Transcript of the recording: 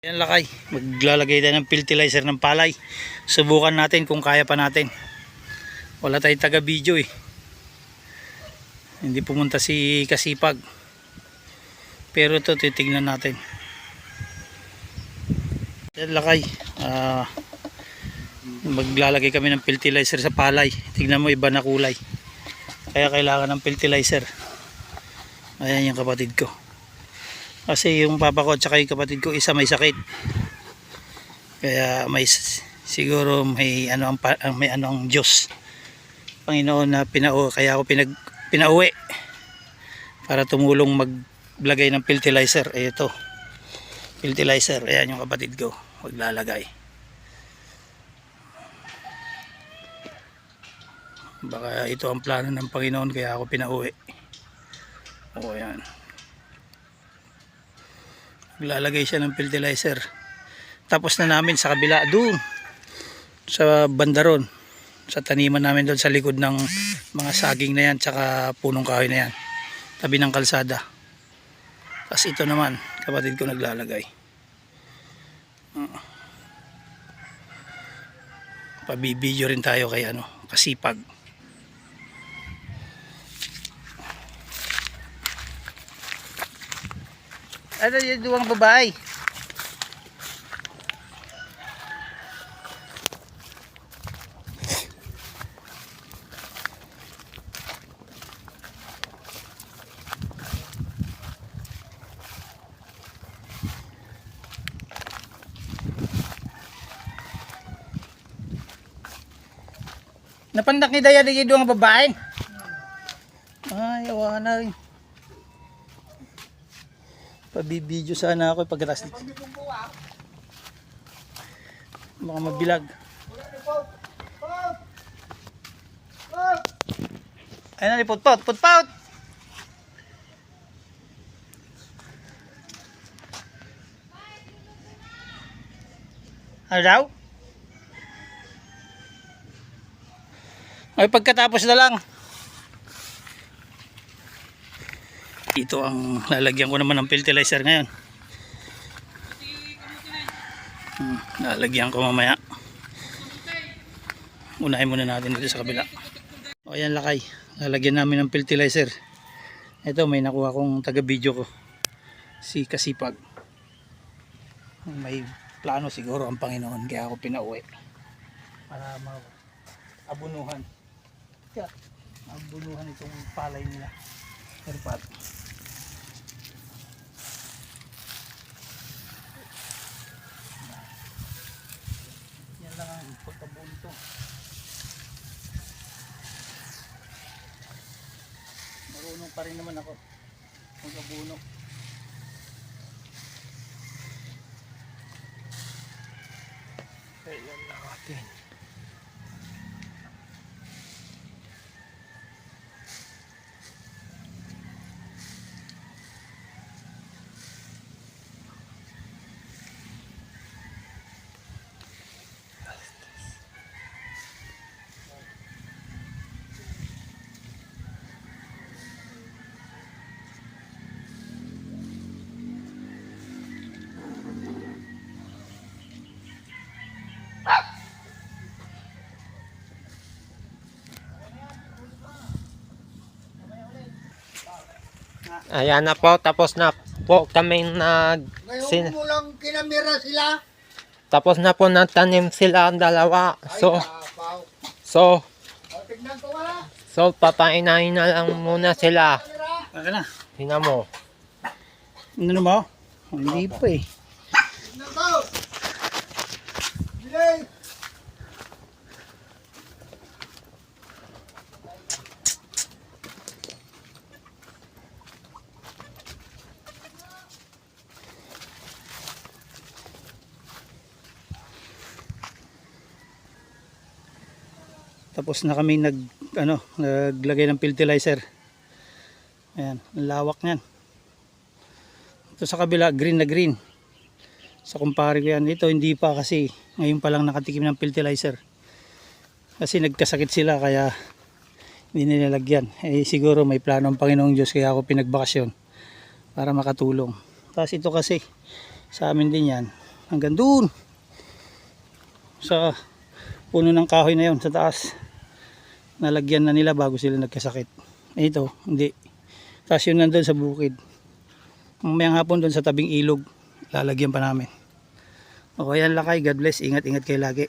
Yan lakay, maglalagay tayo ng fertilizer ng palay. Subukan natin kung kaya pa natin. Wala tayong taga video eh. Hindi pumunta si Kasipag. Pero ito titignan natin. Yan lakay, maglalagay kami ng fertilizer sa palay. Tignan mo, iba na kulay. Kaya kailangan ng fertilizer. Ayan yung kapatid ko. Kasi yung papa ko at saka yung kapatid ko, isa may sakit. Kaya may siguro may ano ang Diyos, Panginoon na kaya ako pinauwi para tumulong maglagay ng fertilizer. Ito, fertilizer. Ayan yung kapatid ko maglalagay. Baka ito ang plano ng Panginoon kaya ako pinauwi. O ayan, maglalagay siya ng fertilizer. Tapos na namin sa kabila doon sa bandaron, sa taniman namin doon sa likod ng mga saging na yan tsaka punong kahoy na yan, tabi ng kalsada. Tapos ito naman kapatid ko naglalagay. Pabibideo rin tayo kay Kasipag. Ano yung duwang babae? Napandak ni Daya yung duwang babae? Ay, awa na rin. Pabibideo sana ako pagkatapos dito. Baka mabilag. Ayun na, putpot. Ano daw? Ay, pagkatapos na lang. Ito ang lalagyan ko naman ng fertilizer ngayon. Lalagyan ko mamaya. Unahin muna natin dito sa kabila. O ayan lakay, lalagyan namin ng fertilizer. Ito, may nakuha kong taga video ko, si Kasipag. May plano siguro ang Panginoon kaya ako pinauwi para abunuhan. Kaya abunuhan itong palay nila. Terpat. Yan lang ang pagkabunto. Marunong pa rin naman ako magkabuno. Kaya yan lang natin. Ayan na po, tapos na po kami Ngayon mo lang kinamira sila. tapos na po nagtanim sila ang dalawa. So Tignan ko wala. papainahin na lang muna sila. Baka na. Tingnan mo. Ano mo? Hindi pa eh. Tignan ko. Bilay. Tapos na kami naglagay ng fertilizer. Ayan, ang lawak niyan. Ito sa kabila, green na green. Sa kumpare ko yan. Ito hindi pa kasi ngayon pa lang nakatikim ng fertilizer. Kasi nagkasakit sila kaya hindi nilalagyan. Eh siguro may plano ang Panginoong Diyos kaya ako pinagbakasyon para makatulong. Tapos ito kasi sa amin din yan. hanggang doon sa puno ng kahoy na yon sa taas. Nalagyan na nila bago sila nagkasakit. Ito, hindi. Tapos yun nandun sa bukid. Mamayang hapon doon sa tabing ilog, lalagyan pa namin. O yan lakay, God bless, ingat-ingat kayo lagi.